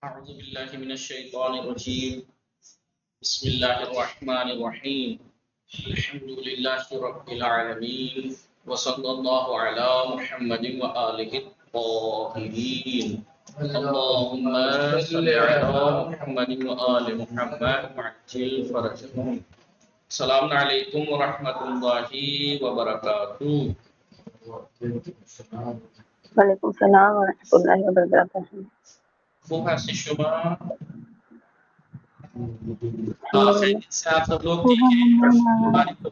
أعوذ بالله من الشيطان الرجيم بسم الله الرحمن الرحيم الحمد لله رب العالمين وصلى الله على محمد وآله الطاهرين اللهم صل على محمد وآل محمد وعجل فرجهم السلام عليكم ورحمة الله وبركاته. وعلیکم السلام ورحمۃ اللہ وبرکاتہ. خوب ہستی شما الحمد آخر سے آپ سب لوگ ٹھیک ہیں؟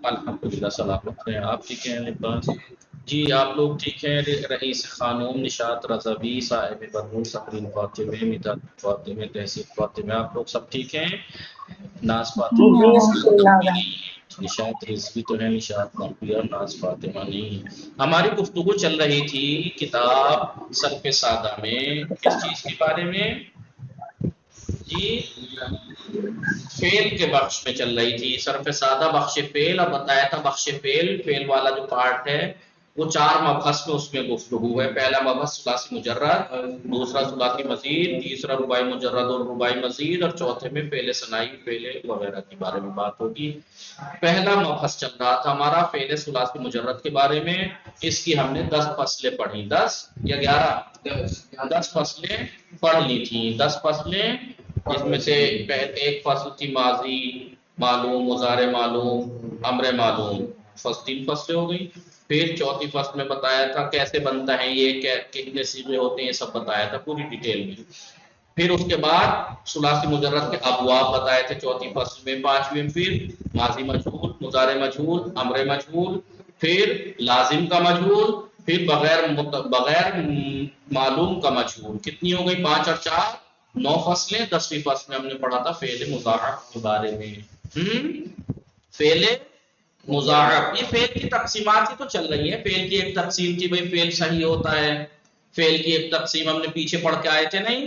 الحمدللہ سلامت ہیں. آپ ٹھیک ہیں میرے پاس؟ جی آپ لوگ ٹھیک ہیں؟ رئیس خانوم، نشاط رضوی، صاحب برمون، سفرین فاطمہ، مداد فاطمہ، تحصیل فاطمہ، آپ لوگ سب ٹھیک ہیں؟ ناز فاطمہ جی الحمدللہ. نشاط رضوی تو ہے، نشاط نقوی اور ناز فاطمہ نہیں. ہماری گفتگو چل رہی تھی کتاب صرف سادہ میں کس چیز کے بارے میں؟ جی فعل کے بخش میں چل رہی تھی. صرف سادہ بخش فعل، اور بتایا تھا بخش فعل والا جو پارٹ ہے وہ 4 مبحث میں اس میں گفتگو ہے. پہلا مبحث ثلاثی مجرد، دوسرا ثلاثی مزید، تیسرا رباعی مجرد اور رباعی مزید، اور چوتھے میں فعل ثنائی، فعل وغیرہ کے بارے میں بات ہوگی. پہلا مبحث چل رہا تھا ہمارا فعل ثلاثی مجرد کے بارے میں. اس کی ہم نے 10 فصلیں پڑھی، 10 یا 11 10 فصلیں پڑھ لی تھیں. 10 فصلیں جس میں سے ایک فصل تھی ماضی معلوم، مضارع معلوم، امر معلوم، 3 فصلیں ہو گئی. پھر چوتھی فصل میں بتایا تھا کیسے بنتا ہے یہ، کتنے صیغے ہوتے ہیں، یہ سب بتایا تھا پوری ڈیٹیل میں. پھر اس کے بعد ثلاثی مجرد کے ابواب بتائے تھے چوتھی فصل میں. 5ویں پھر ماضی مجہول، مضارع مجہول، امر مجہول، پھر لازم کا مجہول، پھر بغیر معلوم کا مجہول. کتنی ہو گئی؟ 5 اور 4 9 فصلیں. 10ویں فصل میں ہم نے پڑھا تھا فعل مضاعف کے بارے میں. فعل مضاعف، یہ فعل کی تقسیمات ہی تو چل رہی ہیں. فعل کی ایک تقسیم تھی بھائی فعل صحیح ہوتا ہے. فعل کی ایک تقسیم ہم نے پیچھے پڑھ کے آئے تھے نہیں،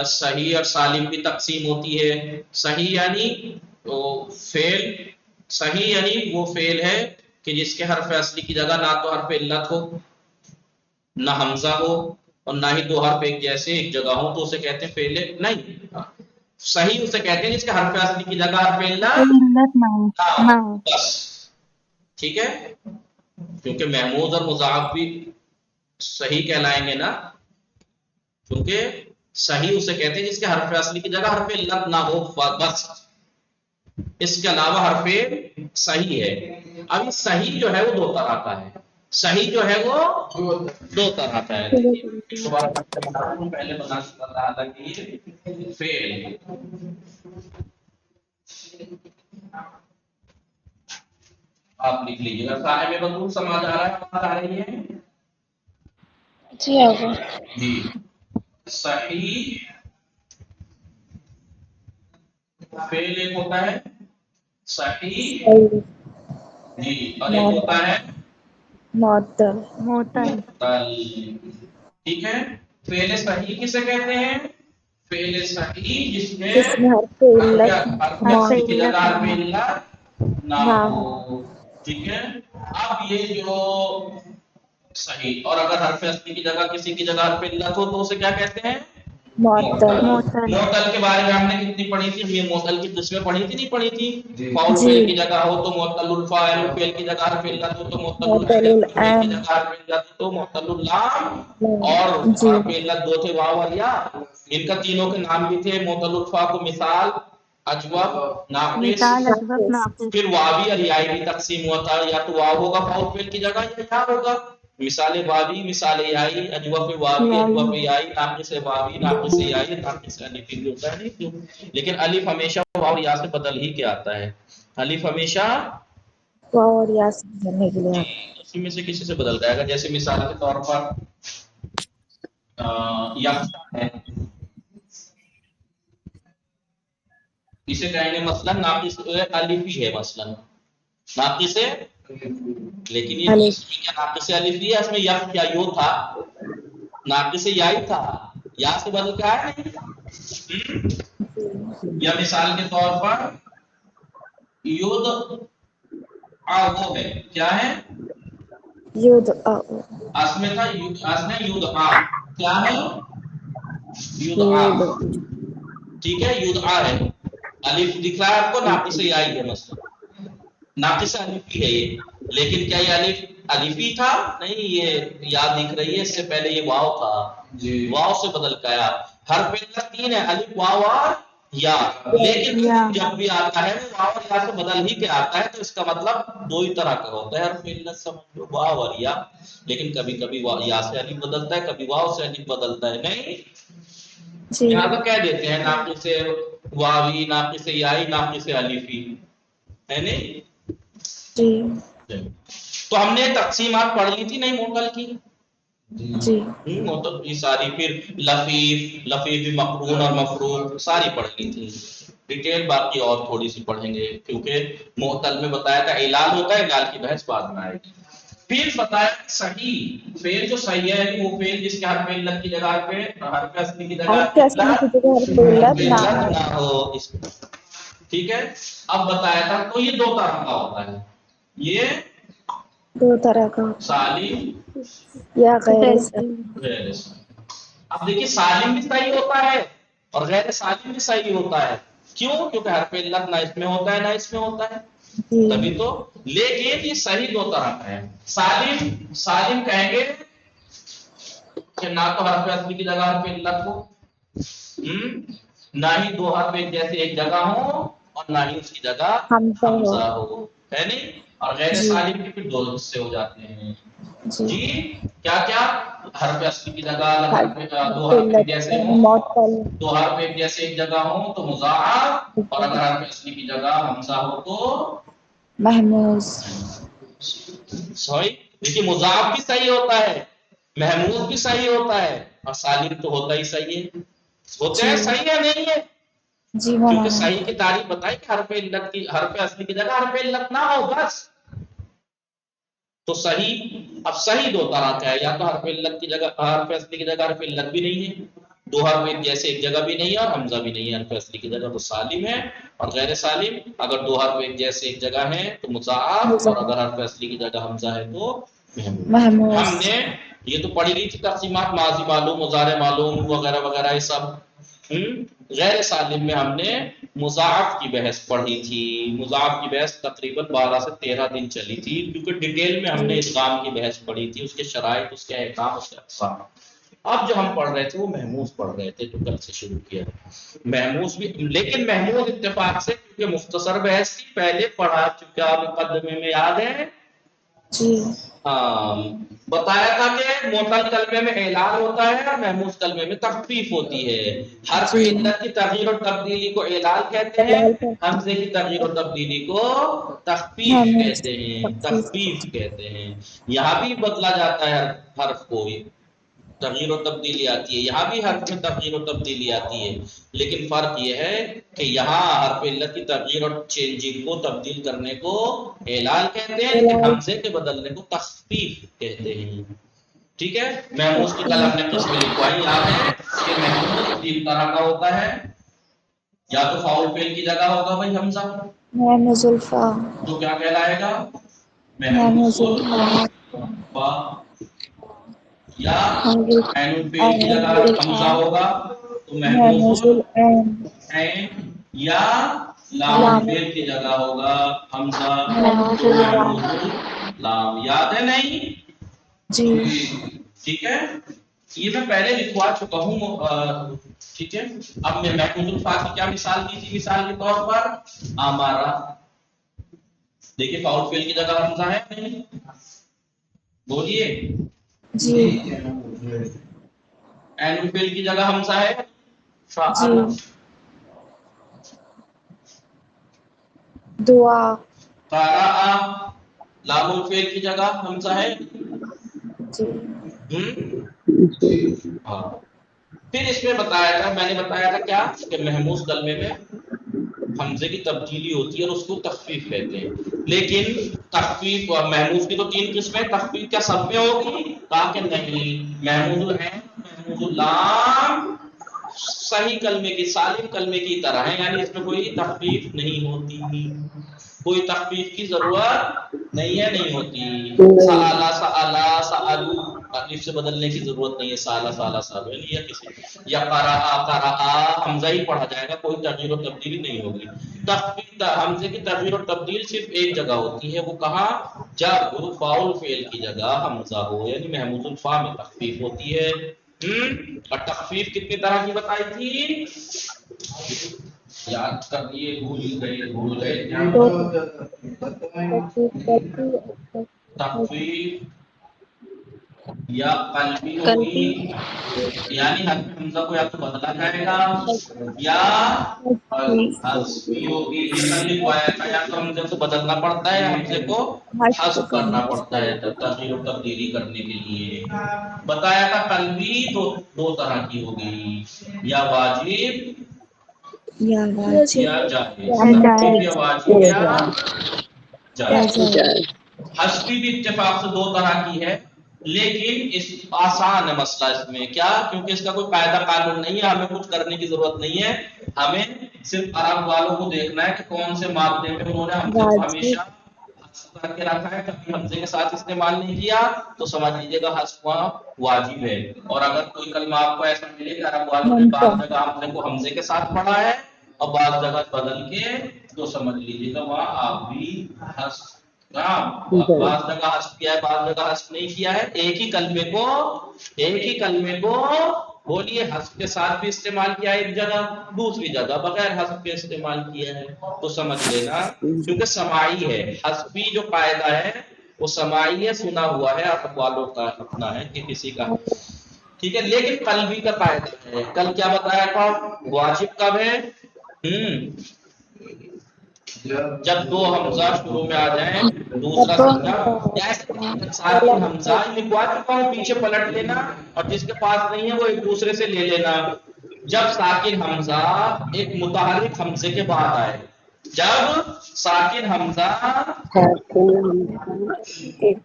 صحیح اور سالم کی تقسیم ہوتی ہے. صحیح یعنی فعل، صحیح یعنی وہ فعل ہے کہ جس کے حرف اصلی کی جگہ نہ تو حرف علت ہو، نہ حمزہ ہو، اور نہ ہی 2 حرف ایک جیسے ایک جگہ ہو، تو اسے کہتے ہیں فعل نہیں. صحیح اسے کہتے ہیں جس کے حرف اصلی کی جگہ حرف علت نہ ہو، بس. ٹھیک ہے، کیونکہ محمود اور مضاعف بھی صحیح کہلائیں گے نا، کیونکہ صحیح اسے کہتے ہیں جس کے حرف اصلی کی جگہ حرف علت نہ ہو، بس. اس کے علاوہ حرف صحیح ہے. اب صحیح جو ہے وہ 2 طرح کا ہے. صحیح جو ہے وہ 2 طرح کا ہے. پہلے بتا رہا تھا کہ یہ فعل آپ لکھ لیجیے گا. صاحب بندور سمجھ آ رہا ہے؟ بات آ رہی ہے؟ جی حضرت. جی صحیح فعل ایک ہوتا ہے صحیح، جی، اور ایک ہوتا ہے معطل. ٹھیک ہے. فعل صحیح کسے کہتے ہیں؟ فعل صحیح جس میں جس میں حرف علت حرف اصلی کی جگہ حرف علت نہ ہو. ٹھیک ہے. اب یہ جو صحیح، اور اگر حرف اصلی کی جگہ کسی کی جگہ حرف علت ہو تو اسے کیا کہتے ہیں؟ معطل. معطل کے بارے میں ہم نے کتنی پڑھی تھی؟ یہ معطل کی قسمیں پڑھی تھی نہیں پڑھی تھی؟ فاعل فعل کی جگہ ہو تو معطل الفاعل، فعل کی جگہ حرف علت ہو تو معطل العین، فعل کی جگہ حرف علت ہو تو معطل اللام، اور حرف علت 2 تھے واو اور یا. ان کا تینوں کے نام بھی تھے. معطل الفا کو مثال، اجوب، ناقص. پھر واوی اور یائی بھی تقسیم ہوا تھا. یا تو واو ہوگا فاعل فعل کی جگہ یا یا ہوگا. مثال واوی، مثال یائی، اجوب واوی، اجوب یائی، ناقص واوی، ناقص یائی، ناقص الف بھی ہوتا ہے نہیں کیوں؟ لیکن الف ہمیشہ واو یا سے بدل ہی کے آتا ہے. الف ہمیشہ واو اور یا سے بدلنے کے لیے. اسی میں سے کسی سے بدل جائے گا. جیسے مثال کے طور پر یفتح ہے، اسے کہیں گے مثلا ناقص الف ہی ہے، مثلا ناقص ہے، لیکن یہ اس میں کیا ناقص الف ہی ہے؟ اس میں یف کیا یو تھا، ناقص یائی تھا، یا سے بدل کے آیا نہیں. یا مثال کے طور پر یود وہ ہے، کیا ہے؟ یود اس میں تھا یود، اس میں یود کیا ہے؟ युदआ, ठीक है, युदआ है। अलिफ दिख रहा है आपको, नाकिस याई है, मतलब नाकिस अलिफ है ये, लेकिन क्या ये अलिफ अलिफी था? नहीं, ये या दिख रही है, इससे पहले ये वाव था, वाव से बदल के आया। हर्फ इल्लत 3 है, अलिफ वाव और या, लेकिन जब भी आता है वो वाव और या से बदल ही के आता है, तो इसका मतलब दो ही तरह का होता है हर्फ इल्लत, समझ लो, वाव और या। लेकिन कभी कभी या से अलिफ बदलता है, कभी वाव से अलिफ बदलता है, नहीं यहाँ तो कह देते हैं नाकिस वावी, नाकिस याई, नाकिस अलिफी, है नहीं जी। तो हमने तकसीमात पढ़ ली थी नहीं मोटल की जी, मोटल की सारी, फिर लफीफ, लफीफ भी मकरून और मफरूक सारी पढ़ ली थी डिटेल, बाकी और थोड़ी सी पढ़ेंगे, क्योंकि मोतल में बताया था इलाल होता है, इलाल की बहस बाद में आएगी। फिर बताया सही फेल, जो सही है वो फेल जिसके हर पे इल्लत की जगह पे, हर पे असली की जगह ना हो, ठीक है। अब बताया था तो ये दो तरह का होता है, ये दो तरह का सालिम या गैर गैर। अब देखिए सालिम भी सही होता है और गैर सालिम भी सही होता है, क्यों? क्योंकि हर पे इल्लत ना इसमें होता है ना इसमें होता है, तभी तो। लेकिन ये सही दो तरह का है। सालिम, सालिम कहेंगे कि ना तो हर पे असली की जगह हर पे इल्लत हो, ना ही दो हर पे जैसे एक जगह हो, और ना ही उसकी जगह हमजा हो, है नहीं। और गैर सालिम के फिर दो हिस्से हो जाते हैं जी, क्या क्या? हर पे असली की जगह हर पे दो हर पे जैसे हो, दो हर पे जैसे एक जगह हो तो मुज़ाअफ़, और अगर हर पे असली की जगह हमजा हो तो महमूज। सही, देखिए मुज़ाअफ़ भी सही होता है, महमूज भी सही होता है, और सालिम तो होता ही सही है, होता है सही है नहीं है जी, क्योंकि सही की तारीफ बताई कि हर पे इल्लत की, हर पे असली की जगह हर पे इल्लत ना हो बस, तो सही। अब सही दो तरह का है, या तो हर पे इल्लत की जगह हर पे असली की जगह हर पे इल्लत भी नहीं है, दो हर पे जैसे एक जगह भी नहीं है, और हमजा भी नहीं है हर पे असली की जगह, तो सालिम है। और गैर सालिम अगर दो हर पे जैसे एक जगह है तो मुज़ाअफ़, और अगर हर पे असली की जगह हमजा है तो महमूज। हमने ये तो पढ़ी गई थी तक़सीमात, माज़ी मालूम, मुज़ारे मालूम वगैरह वगैरह ये सब। गैर सालिम में हमने मुज़ाअफ़ की बहस पढ़ी थी, मुज़ाअफ़ की बहस तकरीबन 12 से 13 दिन चली थी, क्योंकि डिटेल में हमने इस्लाम की बहस पढ़ी थी, उसके शराइत, उसके अहकाम, उसके अक़साम। अब जो हम पढ़ रहे थे वो महमूज पढ़ रहे थे, जो कल से शुरू किया महमूज भी, लेकिन महमूज इत्तेफाक से, क्योंकि मुख्तसर बहस थी, पहले पढ़ा चुका मुकदमे में, याद है जी। हाँ, बताया था कि मोतल कलमे में एलान होता है और महमूज कलमे में तख़फ़ीफ़ होती है। हर पे इल्लत की तग़यीर और तब्दीली को एलान कहते हैं, हमज़े की तग़यीर और तब्दीली को तख़फ़ीफ़ कहते हैं, तख़फ़ीफ़ कहते हैं। यहाँ भी बदला जाता है हर्फ को, तग़यीर और तब्दीली आती है, यहाँ भी हर्फ में तग़यीर और तब्दीली आती है, लेकिन फर्क यह है कि यहाँ हर्फ इल्लत की तग़यीर और चेंजिंग को, तब्दील करने को एलान कहते हैं, लेकिन हमज़े के बदलने को तख़फ़ीफ़ कहते हैं, ठीक है। महमूज की कल हमने किस्में लिखवाई, याद है कि महमूज 3 तरह का होता है, या तो फाउल फेल की जगह होगा भाई हमजा, महमूजुल फा, तो क्या कहलाएगा? महमूजुल फा, या ऐनुल फेल की जगह हमजा होगा तो महमूजुल ऐन, या लाम फेल की जगह होगा हमजा तो महमूजुल लाम। याद है नहीं जी? ठीक है, ये मैं पहले लिखवा चुका हूँ, ठीक है। अब मैं महमूजुल फा की क्या मिसाल दी थी? मिसाल के तौर पर आमारा, देखिए फाउल फेल की जगह हमजा है नहीं, बोलिए जी। ऐनुल फेल की जगह हमजा है फ़अला, दुआ, क़राअ, लामुल फेल की जगह हमजा है जी। हाँ। फिर इसमें बताया था, मैंने बताया था क्या कि महमूज कलमे में हमजे की तब्दीली होती है और उसको तख़फ़ीफ़ कहते हैं, लेकिन तख़फ़ीफ़ और महमूज की तो 3 किस्में, तख़फ़ीफ़ क्या सब में होगी? कहा कि नहीं, महमूजुल ऐन, महमूजुल लाम सही कलमे की, सालिम कलमे की तरह है, यानी इसमें कोई तख़फ़ीफ़ नहीं होती। کوئی تخفیف کی ضرورت نہیں ہے، نہیں ہوتی۔ سآلا سآلا سآلو الف سے بدلنے کی ضرورت نہیں ہے، سآلا سآلا سآلو یا کسی یا قرأ قرأ حمزہ ہی پڑھا جائے گا، کوئی تغییر و تبدیلی نہیں ہوگی۔ تخفیف حمزے کی تغییر و تبدیل صرف ایک جگہ ہوتی ہے، وہ کہاں؟ جب فاعل فعل کی جگہ حمزہ ہو، یعنی محمود الفا میں تخفیف ہوتی ہے۔ اور تخفیف کتنی طرح کی بتائی تھی؟ یاد کر لیے، بھول گئے کیا؟ تخفیف یا قلبی ہوگی، یعنی حرف حمزہ کو یا تو بدلا جائے گا یا حذفی ہوگی۔ یہ کل لکھوایا تھا، یا تو حمزے کو بدلنا پڑتا ہے، حمزے کو حذف کرنا پڑتا ہے تغییر و تبدیلی کرنے کے لیے۔ بتایا تھا قلبی دو طرح کی ہوگی، یا واجب یا جائز، تخفیف یا واجب یا جائز۔ حذفی بھی اتفاق سے دو طرح کی ہے، لیکن اس آسان ہے مسئلہ اس میں، کیا؟ کیونکہ اس کا کوئی قاعدہ قانون نہیں ہے، ہمیں کچھ کرنے کی ضرورت نہیں ہے، ہمیں صرف عرب والوں کو دیکھنا ہے کہ کون سے مادے میں انہوں نے حمزے کو ہمیشہ حذف کر کے رکھا ہے، کبھی حمزے کے ساتھ استعمال نہیں کیا، تو سمجھ لیجیے گا حذف وہاں واجب ہے۔ اور اگر کوئی کلمہ آپ کو ایسا ملے کہ عرب والوں نے بعض جگہ حمزے کو حمزے کے ساتھ پڑھا ہے اور بعض جگہ بدل کے، تو سمجھ لیجیے گا وہاں آپ بھی حذف بعض جگہ حذف کیا ہے، بعض جگہ حذف نہیں کیا ہے، ایک ہی کلمے کو بولیے حذف کے ساتھ بھی استعمال کیا ہے ایک جگہ، دوسری جگہ بغیر حذف کے استعمال کیا ہے، تو سمجھ لینا کیونکہ سماعی ہے، حذفی جو قاعدہ ہے وہ سماعی ہے، سنا ہوا ہے، عرب والوں کا اپنا ہے کہ کسی کا، ٹھیک ہے۔ لیکن قلبی کا قاعدہ ہے، کل کیا بتایا تھا؟ واجب کب ہے؟ جب دو حمزہ شروع میں آ جائیں، دوسرا سمجھا ساکن حمزہ لکھوا چکا ہوں، پیچھے پلٹ لینا، اور جس کے پاس نہیں ہے وہ ایک دوسرے سے لے لینا۔ جب ساکن حمزہ ایک متحرک حمزے کے بعد آئے، جب ساکن حمزہ ایک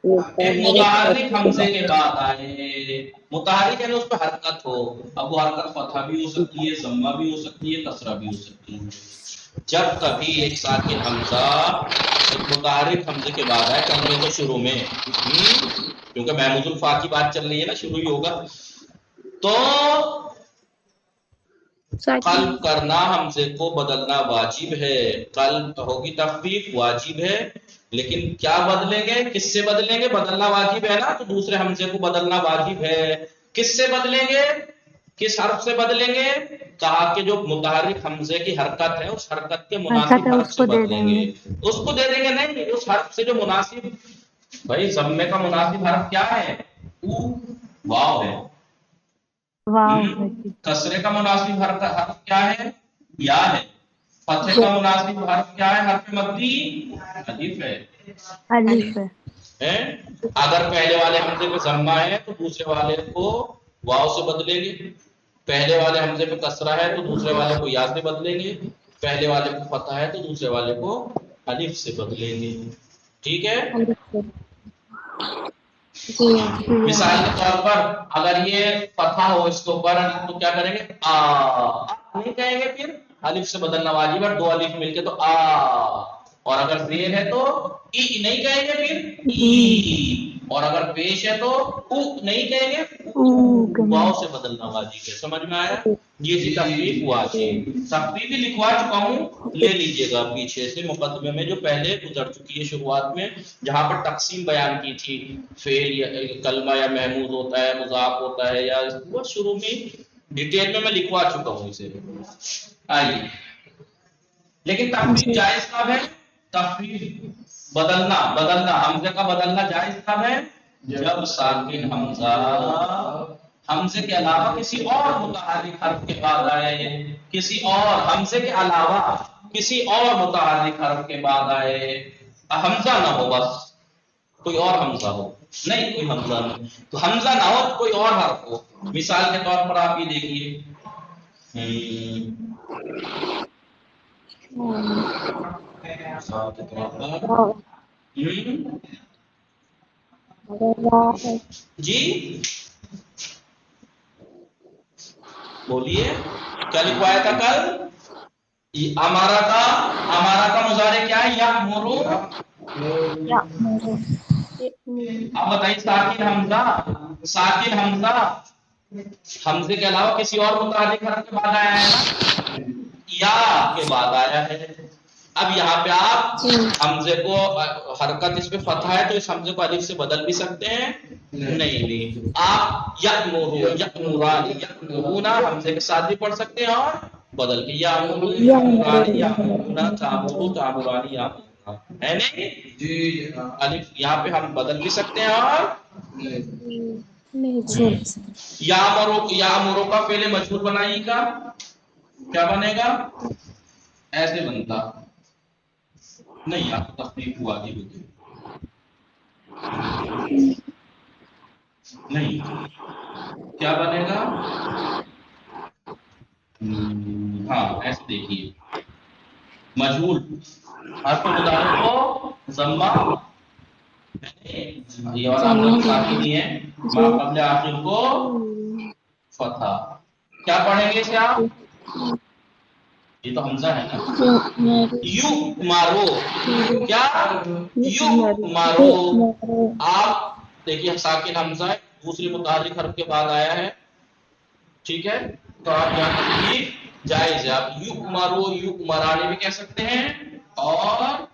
متحرک حمزے کے بعد آئے، متحرک یعنی اس پہ حرکت ہو، اب وہ حرکت فتحہ بھی ہو سکتی ہے، ضمہ بھی ہو سکتی ہے، کسرہ بھی ہو سکتی ہے۔ جب کبھی ایک ساکن حمزہ ایک متحرک حمزے کے بعد آئے کلمے کے شروع میں، کیونکہ محمود الفا کی بات چل رہی ہے نا، شروع ہی ہوگا، تو قلب کرنا حمزے کو بدلنا واجب ہے، قلب ہوگی تخفیف واجب ہے، لیکن کیا بدلیں گے؟ کس سے بدلیں گے؟ بدلنا واجب ہے نا، تو دوسرے حمزے کو بدلنا واجب ہے۔ کس سے بدلیں گے؟ کس حرف سے بدلیں گے؟ کہا کہ جو متحرک حمزے کی حرکت ہے اس حرکت کے مناسب حرف سے بدلیں گے، اس کو دے دیں گے، نہیں اس حرف سے جو مناسب، بھائی ضمے کا مناسب حرف کیا ہے؟ واو ہے۔ کسرے کا مناسب حرف کیا ہے؟ یا ہے۔ فتح کا مناسب حرف کیا ہے؟ حرف مدی الف ہے۔ اگر پہلے والے حمزے پہ ضمہ ہے تو دوسرے والے کو واو سے بدلیں گے، پہلے والے حمزے پہ کسرہ ہے تو دوسرے والے کو یا سے بدلیں گے، پہلے والے کو فتح ہے تو دوسرے والے کو الف سے بدلیں گے، ٹھیک ہے۔ مثال کے طور پر اگر یہ فتح ہو اس کے اوپر تو کیا کریں گے؟ آ نہیں کہیں گے، پھر الف سے بدلنا واجب ہے، دو الف مل کے تو آ، اور اگر زیر ہے تو ای نہیں کہیں گے، پھر ای، اور اگر پیش ہے تو او نہیں کہیں گے، واو سے بدلنا واجب ہے۔ سمجھ میں آیا؟ یہ تھی تخفیف واجب، تخفیف بھی لکھوا چکا ہوں، لے لیجئے گا پیچھے سے مقدمے میں جو پہلے گزر چکی ہے شروعات میں، جہاں پر تقسیم بیان کی تھی، فعل یا کلمہ یا محمود ہوتا ہے، مضاف ہوتا ہے، یا وہ شروع میں ڈیٹیل میں لکھوا چکا ہوں اسے۔ آئیے، لیکن تخفیف جائز کب ہے؟ تخفیف بدلنا حمزے کا بدلنا جائز کب ہے؟ جب ساکن حمزہ حمزے کے علاوہ کسی اور متحرک حرف کے بعد آئے، کسی اور حمزے کے علاوہ کسی اور متحرک حرف کے بعد آئے، حمزہ نہ ہو، بس کوئی اور حمزہ ہو، نہیں کوئی حمزہ نہیں، تو حمزہ نہ ہو کوئی اور حرف ہو۔ مثال کے طور پر آپ یہ دیکھیے، جی بولیے کیا لکھوایا تھا کل؟ हमारा का मुजारे क्या है? यअमुरु। अब बताइए साकिन हमजा हमजे के अलावा किसी और मुतालिक हरफ के बाद आया है ना, या के बाद आया है। अब यहाँ पे आप हमजे को हरकत इस पे फतहा है तो इस हमजे को अलिफ से बदल भी सकते हैं। नहीं, आप यअमुरानी हमजे के साथ भी पढ़ सकते हैं और बदल के यामुरानी तामुरानी है नहीं जी। अलिफ यहाँ पे हम बदल भी सकते हैं और यामुरो का पहले मजबूर बनाइएगा, क्या बनेगा? ऐसे बनता नहीं, आपको तकलीफ हुआ जी नहीं, क्या बनेगा? हाँ ऐसे देखिए, मजबूर हर्फ मुदारे को जम्मा, ये वाला साकिन ही है, मा कब्ल आखिर को फतहा। क्या पढ़ेंगे इसे आप? ये तो हमजा है ना, यू मारो, क्या यू मारो। आप देखिए साकिन हमजा है, दूसरी मुतारिक हर्फ के बाद आया है, ठीक है, तो आप यहाँ तकलीफ जायज है, आप यू मारो यू मराने भी कह सकते हैं और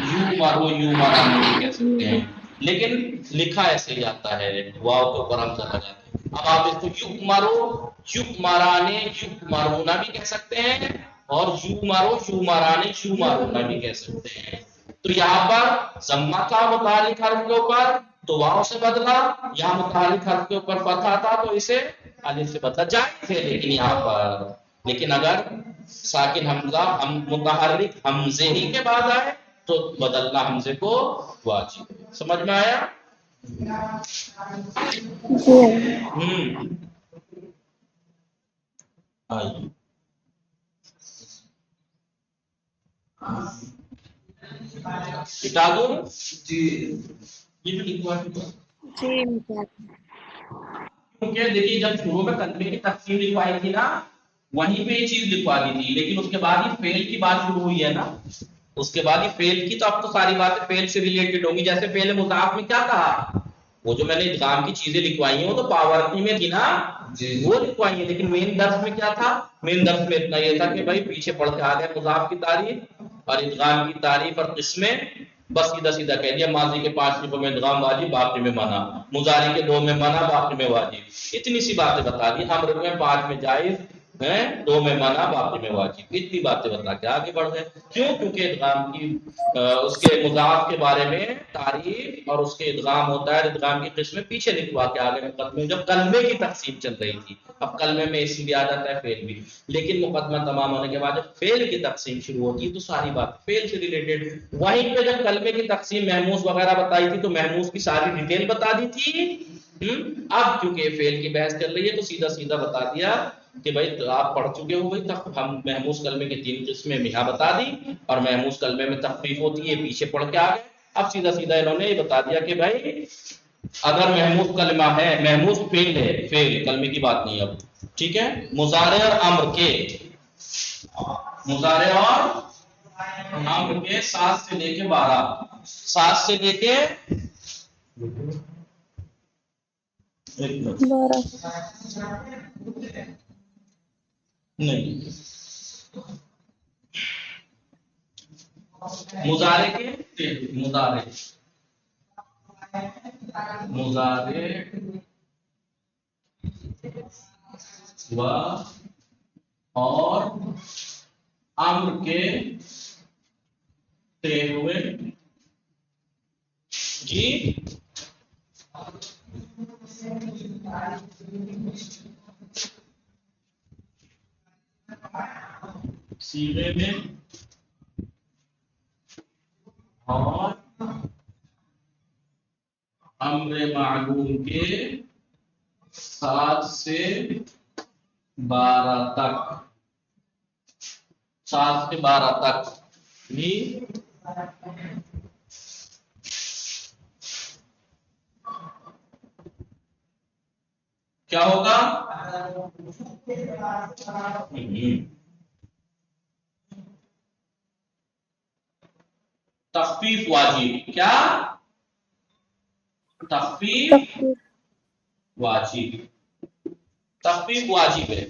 यू मारो यू मराने भी कह सकते हैं, लेकिन लिखा ऐसे ही आता है, वाव के ऊपर हमजा लगा के। अब आप इसको यू मारो यू माराने यू मारोना भी कह सकते हैं और यू मारो यू माराने यू मारोना भी कह सकते हैं। तो यहाँ पर जम्मा था मुतालिक हर्फ के ऊपर तो वाव से बदला, यहाँ मुतालिक हर्फ के ऊपर फतहा था तो इसे अलिफ से बदला, जायज है लेकिन यहाँ पर। लेकिन अगर साकिन हमजा हम मुतहर्रिक हमजे ही के बाद आए तो बदलना हमजे को वाजिब है। समझ में आया? आइए मिटा दूं जी, ये भी लिखवा क्योंकि देखिए जब शुरू में कलमे की तकसीम लिखवाई थी ना, वहीं पे ये चीज लिखवा दी थी, लेकिन उसके बाद ही फेल की बात शुरू हुई है ना, उसके बाद ही फेल की, तो अब तो सारी बातें फेल से रिलेटेड होंगी। जैसे पहले मुजाफ में क्या कहा, वो जो मैंने इदगाम की चीजें लिखवाई हैं वो तो पावर्टी में थी ना, वो लिखवाई है, लेकिन मेन दर्स में क्या था? मेन दर्स में इतना ये था कि भाई पीछे पढ़ के आ गए मुजाफ की तारीफ और इदगाम की तारीफ और किस्में, बस सीधा सीधा कह दिया माजी के 5 रुपए में इदगाम वाजिब बाकी में मना, मुजारी के 2 में मना बाकी में वाजिब, इतनी सी बातें बता दी। अम्र में 5 में जायज है, 2 में मना बाकी में वाजिब, इतनी बातें बता के आगे बढ़ गए। क्यों? क्योंकि इदगाम की उसके मुजाफ के बारे में तारीफ और उसके इदगाम होता है, इदगाम की किस्में पीछे लिखवा के आगे मुकदमे जब कलमे की तकसीम चल रही थी। अब कलमे में इसी भी आ जाता है फेल भी, लेकिन मुकदमा तमाम होने के बाद जब फेल की तकसीम शुरू होती है तो सारी बात फेल से रिलेटेड। वहीं पे जब कलमे की तकसीम महमूज वगैरह बताई थी तो महमूज की सारी डिटेल बता दी थी। अब क्योंकि फेल की बहस चल रही है तो सीधा सीधा बता दिया कि भाई तो आप पढ़ चुके हो भाई, तब हम महमूज कलमे की 3 किस्में मिहा बता दी और महमूज कलमे में तखफीफ होती है, पीछे पढ़ के आ गए। अब सीधा सीधा इन्होंने ये बता दिया कि भाई अगर महमूज कलमा है, महमूज फेल है, फेल कलमे की बात नहीं, अब ठीक है। मुजारे और अम्र के, मुजारे और अम्र के 7 से लेके 12, 7 से लेके नहीं, मुजारे के मुजारे मुजारे व और अम्र के 13वें जी सीधे में और अम्र मालूम के 7 से 12 तक, 7 से 12 तक भी क्या होगा? तखफीफ वाजिब। क्या? तखफीफ वाजिब। तखफीफ वाजिब है।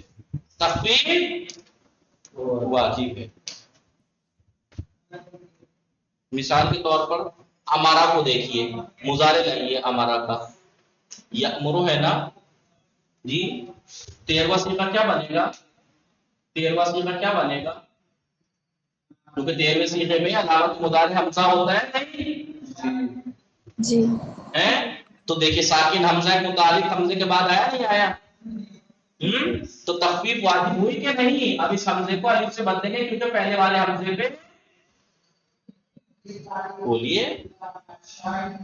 तखफीफ वाजिब है। मिसाल के तौर पर अमारा को देखिए, मुजारे लाइए अमारा का। यअमुरु है ना जी, 13वां सीगा क्या बनेगा? 13वां सीगा क्या बनेगा? क्योंकि 13वें सीगे में अलामत मुदारे हमजा होता है नहीं जी है। तो देखिए साकिन हमजा एक मुतालिक हमजे के बाद आया नहीं आया? तो तखफीफ वाजिब हुई कि नहीं? अब इस हमजे को अलिफ से बदलेंगे क्योंकि पहले वाले हमजे पे बोलिए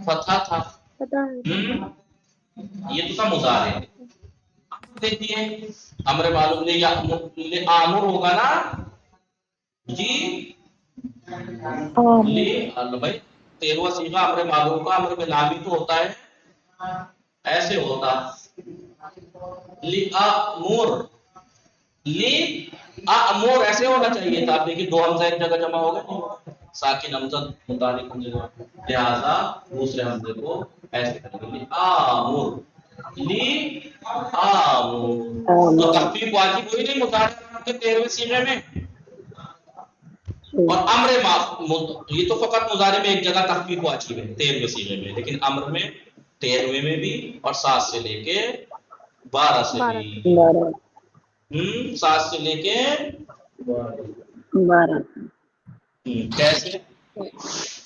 फतहा था। पता है। ये तो था मुजारे। देखिए अमर मालूम ले आमुर होगा ना जी। ले भाई 13वां सीगा अमर मालूम का अमर में लामी तो होता है, ऐसे होता लिअमूर ऐसे होना चाहिए था। आप देखिए दो हमजा एक जगह जमा हो गए, साकिन हमजा मुतालिक हमजे, लिहाजा दूसरे हमजे को ऐसे करेंगे लिअमूर। तो तखफीफ वाजिब हुई नहीं मुतालिक के 13वें सीगे में। और अम्र ये तो फकत मुजारे में एक जगह तखफीफ वाजिब है 13वें सीगे में, लेकिन अम्र में 13वें में भी और 7 से लेके 12 से भी। 7 से लेके 12। कैसे?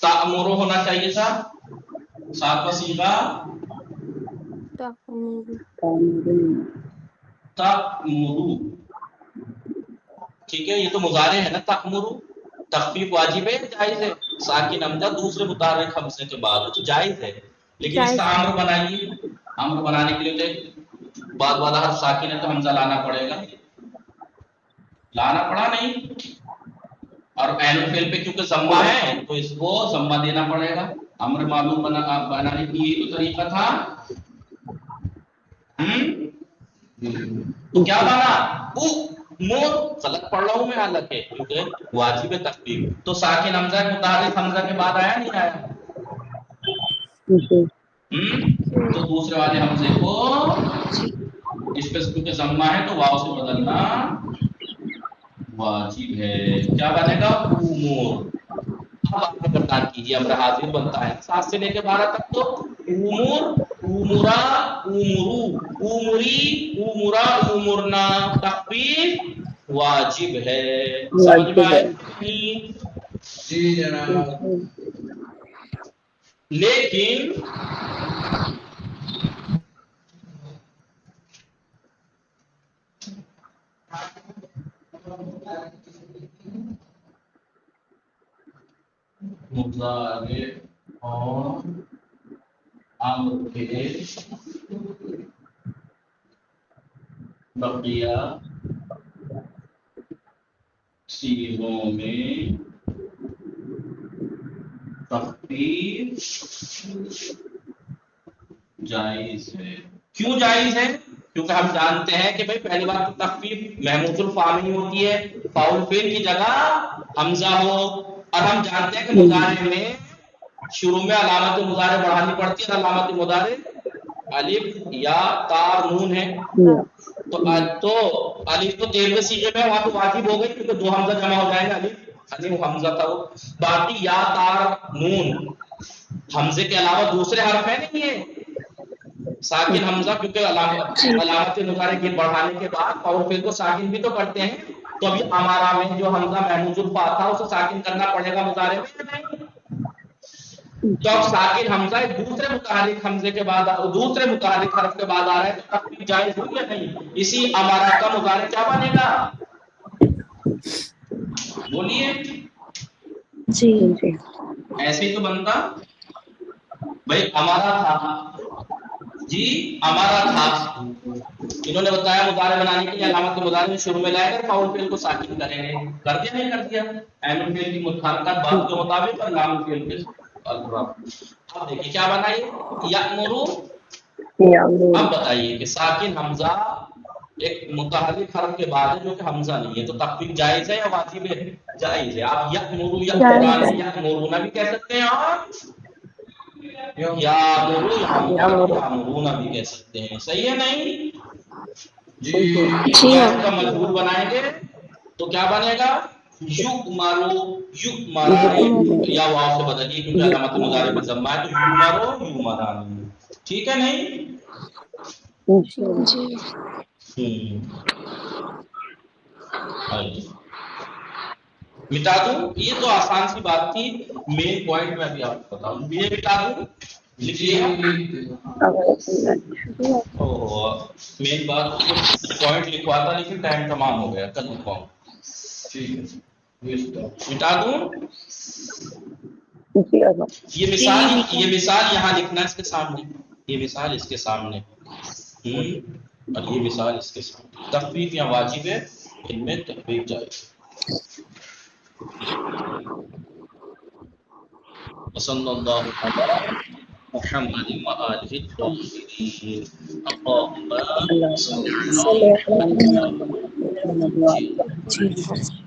तामुरु होना चाहिए था 7वां सीगा तामुरु। ठीक है, ये तो मुजारे है ना तामुरु। तखफीफ वाजिब है जायज है? साकिन हमजा दूसरे मुतारिक हमसे के बाद तो जायज है, लेकिन इसका अम्र बनाइए। अम्र बनाने के लिए तो बाद वाला हर्फ साकिन है तो हमजा लाना पड़ेगा, लाना पड़ा नहीं। और ऐनुल फेल पे क्योंकि जम्मा है तो इसको जम्मा देना पड़ेगा। अम्र मालूम बनाने की ये तो तरीका था। तो क्या बना? मोर गलत पढ़ रहा हूं मैं, हालांकि क्योंकि वाजिब है तखफीफ। तो साकिन हमजा मुतारिक हमजा के बाद आया नहीं आया? तो दूसरे वाले हमजे को इस पे क्योंकि जम्मा है तो वाव से बदलना वाजिब है। क्या बनेगा? उमूर। अब आगे बता कीजिए, अम्र हाजिर बनता है 7 से लेकर 12 तक। तो उमूर, उमुरा, उमुरू, उमुरी, उमुरा, उमुरना तखफीफ वाजिब है। समझ में आया नहीं? जी जनाब। लेकिन मुजारे और अम्र के बकिया सीगों में तखफीफ जायज है। क्यों जायज है? क्योंकि हम जानते हैं कि भाई पहली बात तो तखफीफ महमूजुल फाम ही होती है, फाउल फेल की जगह हमजा हो। और हम जानते हैं कि मुजारे में शुरू में अलामत मुजारे बढ़ानी पड़ती है। अलामत मुजारे अलिफ या तार नून है। तो अलिफ तो 13वें सीगे में वहां तो वाजिब हो गई क्योंकि दो हमजा जमा हो जाएगा। अलिफ हमजा था वो। बाकी या तार नून हमजे के अलावा दूसरे हर्फ है नहीं है साकिन हमजा, क्योंकि अलामत मुजारे के बढ़ाने के बाद और फिर को साकिन भी तो करते हैं। तो अभी हमारा में जो हमजा महमूजुल फा था उसे साकिन करना पड़ेगा मुजारे में या नहीं? तो अब साकिन हमजा दूसरे मुताहरिक हमजे के बाद, दूसरे मुताहरिक हर्फ के बाद आ रहा है तो तखफीफ जायज हुई या नहीं? इसी अमारा का मुजारे क्या बनेगा? बोलिए जी जी। ऐसे ही तो बनता भाई। अमारा था जी, अमारा था। इन्होंने बताया मुजारे बनाने के लिए अलामत मुजारे में शुरू में लाएगा फाउल फेल को साकिन करेंगे। कर दिया नहीं कर दिया? ऐनुल फेल की मुतारकत बात के मुताबिक और लामुल फेल के। अब देखिए क्या बना ये? यअमुरु یامرون اب بتائیے کہ ساکن حمزہ ایک متحرک حرف کے بعد ہے جو کہ حمزہ نہیں ہے، تو تخفیف جائز ہے یا واجب ہے؟ جائز ہے۔ آپ یأمرو یأمران یأمرون بھی کہہ سکتے ہیں، آپ یامرو یامرون بھی کہہ سکتے ہیں، صحیح ہے نہیں؟ جی یا اس کا مجبور بنائیں گے تو کیا بنے گا؟ یؤمرو یؤمران، یا واو سے بدلیے کیونکہ علامت مضارع میں ضمہ ہے، تو یؤمرو یؤمران، ٹھیک ہے نہیں؟ مٹا دوں، یہ تو آسان سی بات تھی، مین پوائنٹ میں ابھی آپ کو بتاؤں، یہ مٹا دوں، لکھ لیا؟ مین بات پوائنٹ لکھواتا لیکن ٹائم تمام ہو گیا، کل لکھواؤں، مٹا دوں؟ یہ مثال یہاں لکھنا اس کے سامنے، یہ مثال اس کے سامنے، اور یہ مثال اس کے سامنے، تخفیف یا واجب ہے، ان میں تخفیف جائز۔ وصلی اللہ علی محمد وآلہ الطاہرین، اللہم صل علی محمد۔ اللہ